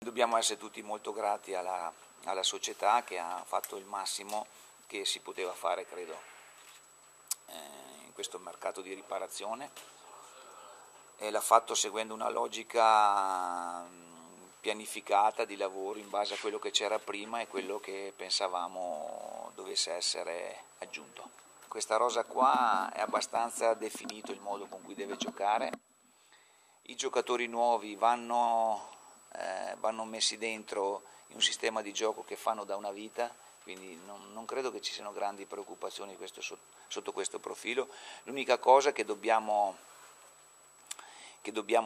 Dobbiamo essere tutti molto grati alla società che ha fatto il massimo che si poteva fare, credo, in questo mercato di riparazione, e l'ha fatto seguendo una logica pianificata di lavoro in base a quello che c'era prima e quello che pensavamo dovesse essere aggiunto. Questa rosa qua è abbastanza definito il modo con cui deve giocare. I giocatori nuovi vanno messi dentro in un sistema di gioco che fanno da una vita, quindi non credo che ci siano grandi preoccupazioni sotto questo profilo. L'unica cosa che dobbiamo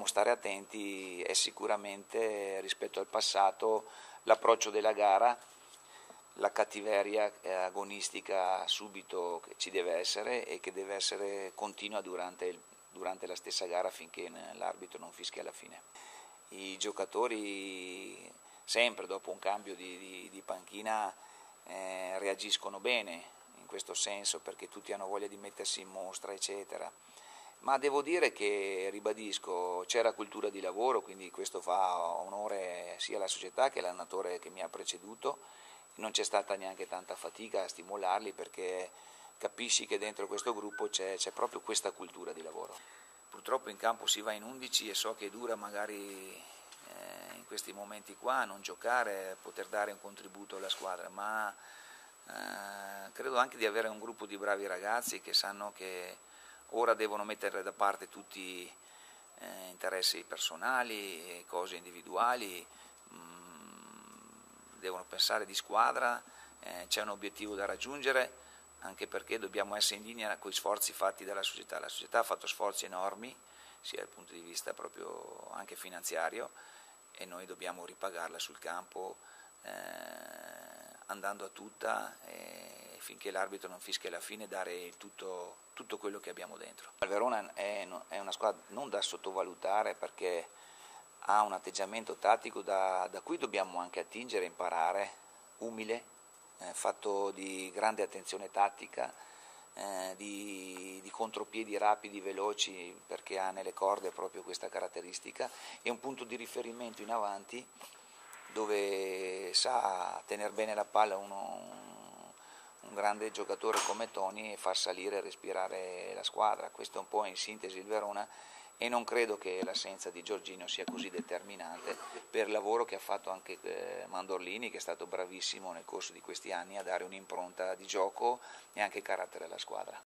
stare attenti è sicuramente, rispetto al passato, l'approccio della gara, la cattiveria agonistica subito che ci deve essere e che deve essere continua durante la stessa gara finché l'arbitro non fischia alla fine. I giocatori sempre dopo un cambio di panchina reagiscono bene in questo senso, perché tutti hanno voglia di mettersi in mostra, eccetera. Ma devo dire che, ribadisco, c'era cultura di lavoro, quindi questo fa onore sia alla società che all'allenatore che mi ha preceduto. Non c'è stata neanche tanta fatica a stimolarli, perché capisci che dentro questo gruppo c'è proprio questa cultura di lavoro. Purtroppo in campo si va in 11 e so che è dura magari in questi momenti qua non giocare, poter dare un contributo alla squadra, ma credo anche di avere un gruppo di bravi ragazzi che sanno che ora devono mettere da parte tutti interessi personali e cose individuali, devono pensare di squadra, c'è un obiettivo da raggiungere, anche perché dobbiamo essere in linea con gli sforzi fatti dalla società. La società ha fatto sforzi enormi, sia dal punto di vista proprio anche finanziario, e noi dobbiamo ripagarla sul campo andando a tutta, finché l'arbitro non fischia alla fine, dare tutto quello che abbiamo dentro. Il Verona è una squadra non da sottovalutare, perché ha un atteggiamento tattico da cui dobbiamo anche attingere, imparare, umile, fatto di grande attenzione tattica, di contropiedi rapidi, veloci, perché ha nelle corde proprio questa caratteristica, e un punto di riferimento in avanti dove sa tenere bene la palla un grande giocatore come Toni e far salire e respirare la squadra. Questo è un po' in sintesi il Verona, e non credo che l'assenza di Giorginio sia così determinante per il lavoro che ha fatto anche Mandorlini, che è stato bravissimo nel corso di questi anni a dare un'impronta di gioco e anche carattere alla squadra.